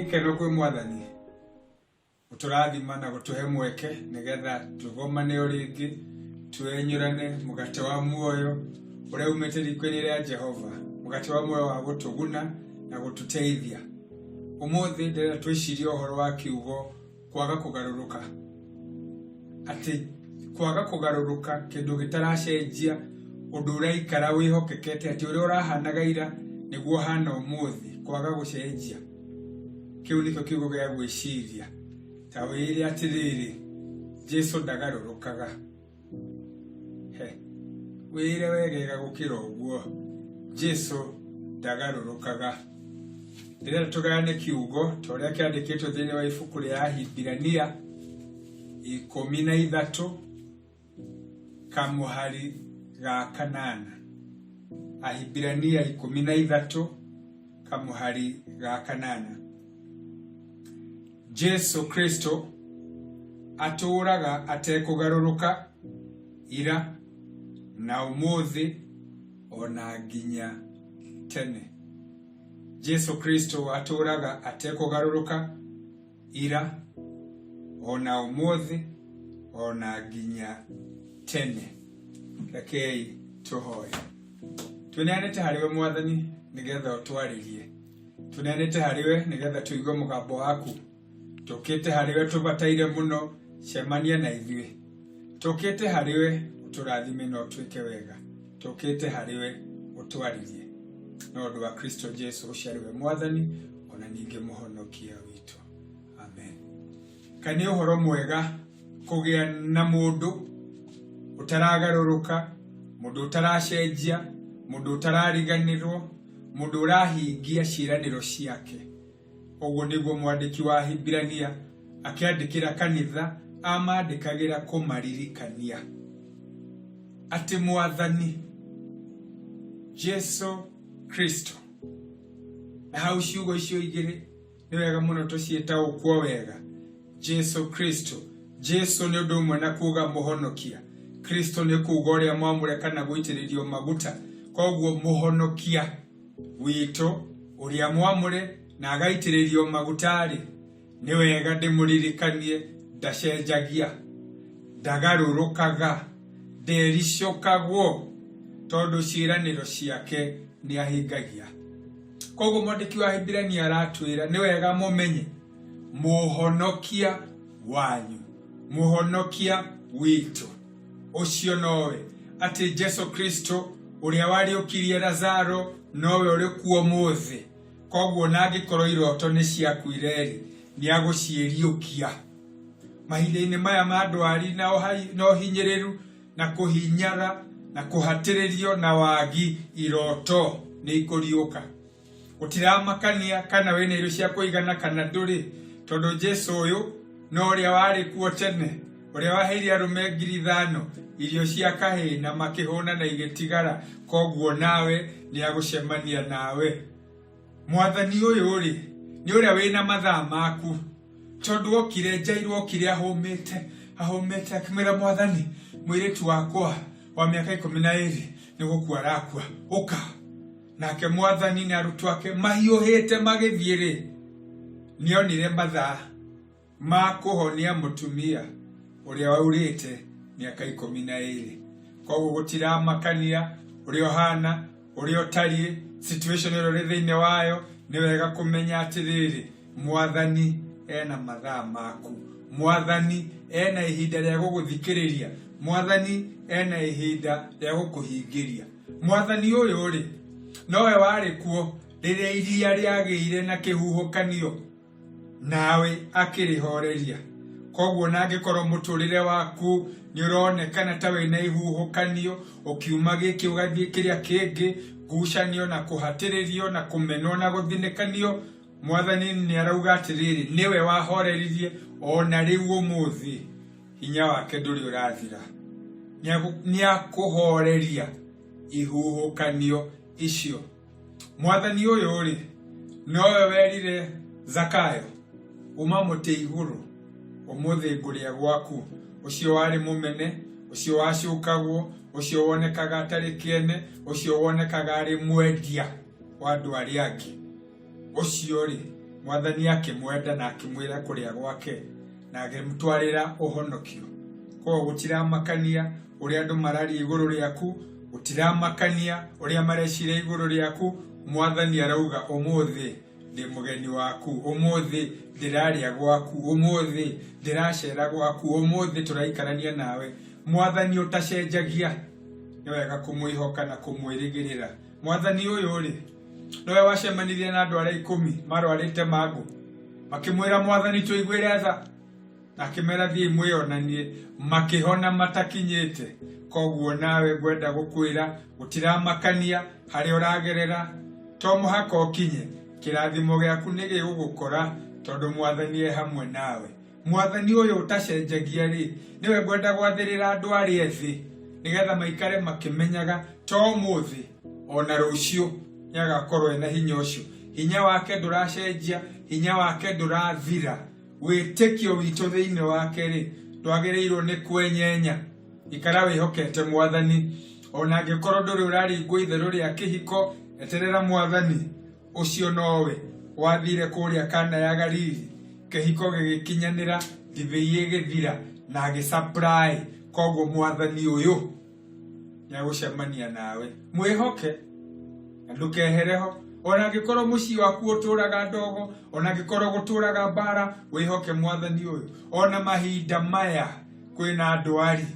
gikeno kwi mwathani uturathima na gutuhe mweke nigetha tugomane uringi twenyurane mugate wa muoyo uria umete riko-ini ria Jehova, mugate wa muoyo wa gutuguna na gututeithia. Umuthi ndira twicirie uhoro wa kiugo kwaga kugaruruka, ati kwaga kugaruruka kindu gitaracenjia undu uraikara wihokekete ati uria urahanaga ira niguo hana umuthi, kwaga gucenjia. Kiu nikio kiugo gia gwiciria ta wiri atiriri Jesu ndagarurukaga. Wire wegega gukira uguo, Jesu ndagarurukaga. Ndira tugane kiugo toria kiandikitwo thiini wa ibuku ria Ahibirania 13 kamuhari ga 8. Ahibirania 13 kamuhari ga 8. Jesu Kristo aturaga atekugaruruka ira na umuthi ona nginya tene. Jesu Kristo aturaga atekugaruruka ira ona umuthi ona nginya tene. Rekei tuhoye. Tunenete hariwe mwathani nigetha utwaririe. Tunenete hariwe nigetha tuigue mugambo waku. Tukite hariwe tubataire muno cemania na ithuĩ. Tukite hariwe uturathime no twike wega. Tukite hariwe utwaririe. No ndu wa Kristo Jesu uciariwe mwathani ona ninge muhonokia witu. Amen. Kani uhoro mwega kugia na mundu utaragaruruka, mundu utaracenjia, mundu utarariganirwo, mundu urahingia ciiraniro ciake. Uguo niguo mwandiki wa Ahibirania akiandikira kanitha amandikagira kumaririkania ati mwathani Jesu Kristo. Na hau ciugo icio igiri ni wega muno tucieta ukwo wega. Jesu Kristo. Jesu ni undu umwe na kuga muhonokia. Kristo ni kuga uria mwamure kana guitiririo maguta. Koguo muhonokia witu uria mwamure na agaitiririo magutari ni wega ndimuririkanie ndacenjagia, ndagarurukaga, ndericukagwo tondu ciiraniro ciake ni ahingagia. Koguo mwandiki wa Ahibirania aratwira ni wega mumenye muhonokia wanyu, muhonokia witu ucio nowe, ati Jesu Kristo uria wariukirie Lazaro nowe uri kuo muthi. Koguo nangikorwo iroto ni ciaku ireri ni agucieriukia mahinda-ini maya ma ndwari no hinyiriru na kuhinyara na kuhatiririo na wagi, iroto ni ikuriuka. Utiramakania kana wene irio cia kuigana kana nduri, tondu Jesu uyu no uria wari kuo tene, uria waheire arume 5,000 irio cia kahii na makihuna na igitigara. Koguo nawe ni agucemania nawe. Mwathani uyu ri ni uria wina mathaa maku, tondu okire njairwo okire ahumite akimwira mwathani mwiritu wakwa wa miaka 12 ni gukua arakua uka. Nake mwathani ni arutwo ake mahiuhite magithie nionire mathaa ma kuhonia mutumia uria waurite miaka 12. Koguo gutiramakania uria hana uria utari situation iro rithiini wayo. Ni wega kumenya atiriri mwathani ena mathaa maku, mwathani ena ihinda ria guguthikiriria, mwathani ena ihinda ria gukuhingiria. Mwathani uyu ri nowe wari kuo riria iria riagire na kihuhukanio nawe akirihoreria. Koguo nangikorwo muturire waku ni uronekana ta wina ihuhukanio, ukiuma giki ugathie kiria kingi, gucanio na kuhatiririo na kumenwo na guthinikanio, mwathani ni arauga atiriri niwe wahoreririe ona riu umuthi hinya wake nduri urathira. Ni akuhoreria ihuhukanio icio. Mwathani uyu ri nowe werire Zakayo uma muti iguru umuthi nguria gwaku. Ucio wari mumene, ucio wacukagwo, ucio wonekaga atari kiene, ucio wonekaga ari mwendia wa andu aria angi. Ucio ri Mwathani akimwenda na akimwira kuria gwake na agimtwarira uhonokio. Ko gutiramakania uria andu marari iguru riaku, gutiramakania uria marecire iguru riaku. Mwathani arauga umuthi ndi mugeni waku, umuthi ndiraria gwaku, umuthi ndiracera gwaku, umuthi turaikarania nawe. Mwathani utacenjagia, ni wega kumwihoka na kumwirigirira. Mwathani uyu ri nowe wacemanirie na andu aria 10 marwarite magu, makimwira Mwathani tuiguire tha, na akimera thii mwionanie, makihona matakinyite. Koguo nawe gwenda gukwira gutiramakania hari uragerera, to muhaka ukinye, kirathimo giaku ni gigugukora tondu Mwathani e hamwe nawe. Mwathani uyu utacenjagia ri niwe gwenda gwathirira andu ari ethi, nigetha maikare makimenyaga to muthi ona rucio niagakorwo ena hinya ucio. Hinya wake nduracenjia, hinya wake ndurathira. Witikio witu thiini wake ri ndwagirirwo ni kwenyenya. Ikara wihokete Mwathani, ona angikorwo nduri uraringwo itheru ria kihiko, eterera Mwathani ucio nowe wathire kuria Kana ya Galili, kihiko gigikinyanira, ndibei igithira na agisupply. Koguo Mwathani uyu niagucemania nawe, mwihoke na ndukehereho. Ona angikorwo mucii waku uturaga ndogo, ona angikorwo guturaga bara, wihoke Mwathani uyu. Ona mahinda maya kwina andu ari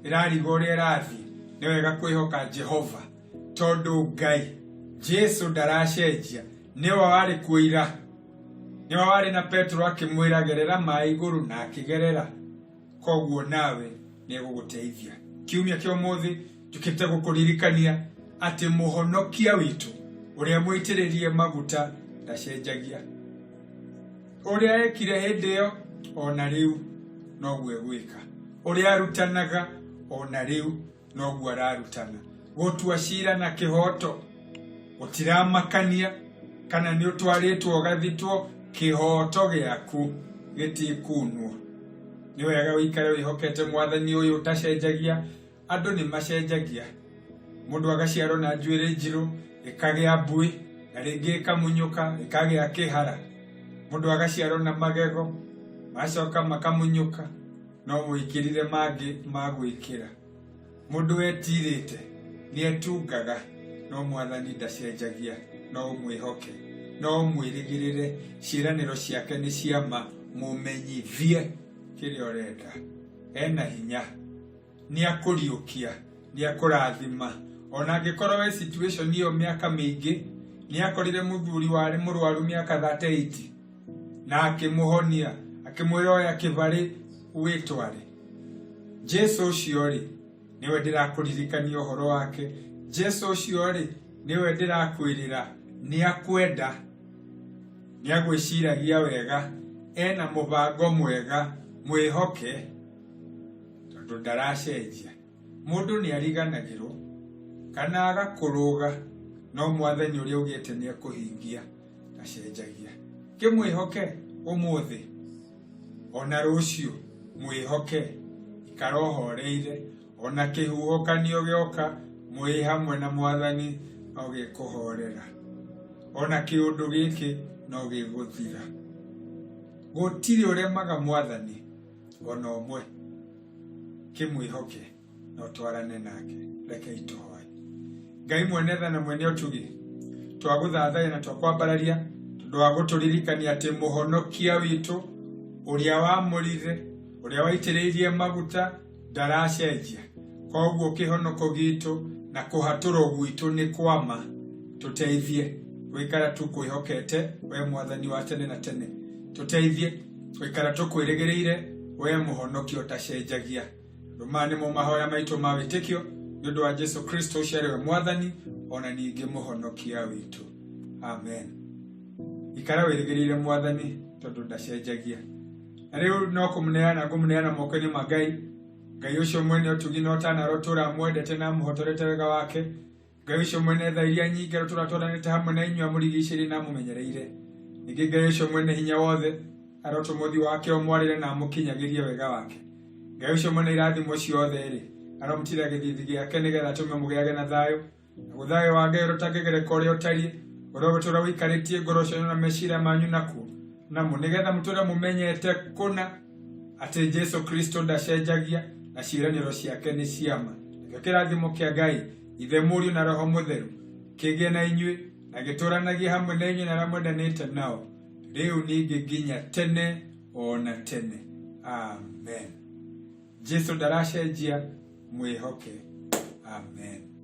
irariga uria irathi, ni wega kwihoka Jehova tondu Ngai Jesu ndaracenjia. Niwe wari kuira, niwe wari na Petro akimwira gerera mai iguru na akigerera. Koguo nawe ni guguteithia. Kiumia kio muthi tukite gukuririkania ati muhonokia witu uria mwitiririe maguta ndacenjagia. Uria ekire hindi iyo ona riu noguo egwika, uria arutanaga ona riu noguo ararutana. Gutua cira na kihoto gutiramakania, kana ni utwaritwo gathitwo, kihoto giaku gitikunwo. Ni wega wikare wihokete Mwathani uyu utacenjagia. Andu ni macenjagia, mundu agaciarwo na njuire njiru ikagia mbui, na ringi ikamunyuka ikagia kihara. Mundu agaciarwo na magego macoka makamunyuka, no mwikirire mangi magwikira. Mundu etirite ni etungaga, no Mwathani ndacenjagia. No mwihoke, no mwirigirire, ciraniro ciake ni ciama, mumenyithie kiria urenda. Ena hinya, ni akuriukia, ni akurathima. Ona angikorwo we situation iyo miaka mingi, ni akorire muthuri wari murwaru miaka 38 na akimuhonia, akimwira oya kibari witware. Jesu ucio ri niwe ndirakuririkania uhoro wake. Jesu ucio ri niwe ndirakwirira ni akwenda, ni agwiciragia wega, ena mubango mwega. Mwihoke tondu ndaracenjia. Mundu ni ariganagirwo kana agakuruga, no Mwathani uria ugite ni akuhingia ndacenjagia. Kimwihoke umuthi ona rucio, mwihoke ikara uhoreire. Ona kihuhokanio gioka, mwi hamwe na Mwathani no gikuhorera. Ona kiundu giki no giguthira. Gutiri uremaga Mwathani ona umwe. Kimwihoke no twarane nake. Reke ituhoe. Ngai mwene tha na mwene utugi, twaguthathaya na twakwambararia tondu wa guturirikania ati muhonokia witu uria wamurire, uria waitiriirie maguta ndaracenjia. Koguo kihonoko gitu na kuhaturo gwitu ni kwama. Tuteithie wikara tukwihokete we Mwathani wa tene na tene. Tuteithie wikara tukwirigireire we muhonokia utacenjagia. Rumani mu mahoya maitu ma witikio ni undu wa Jesu Kristo uciariwe Mwathani ona ningi muhonokia witu. Amen. Ikara wirigirire Mwathani tondu ndacenjagia. Na riu no kumuneana moko-ini ma Ngai. Ngai ucio mwene utugi no tana rotura mwendete na muhotorete wega wake. Ngai ucio mwene tha iria nyingi rotura twaranite hamwe na inyua murigiciri na mumenyereire. Ningi Ngai ucio mwene hinya wothe aroto muthi wake omwarire na mukinyagirie wega wake. Ngai ucio mwene irathimo ciothe ri aromutira githithi giake nigetha tume mugiage na thayo. Na guthayo wa Ngai rutangigere kore utari orogotora wikaritie ngoroco na meciria manyu naku namo nigetha mutura mumenyete kuna ati Jesu Kristo ndacenjagia na ciiraniro ciake ni ciama. Nakio kirathimo kia Ngai Ithe Mũriũ na Roho Mũtheru kĩgĩe na inyuĩ na gĩtũũranagie hamwe na inyuĩ na arĩa mwendanĩte nao rĩu ningĩ nginya tene ona tene. Amen. Jesu ndaracenjia, mwĩhoke. Amen.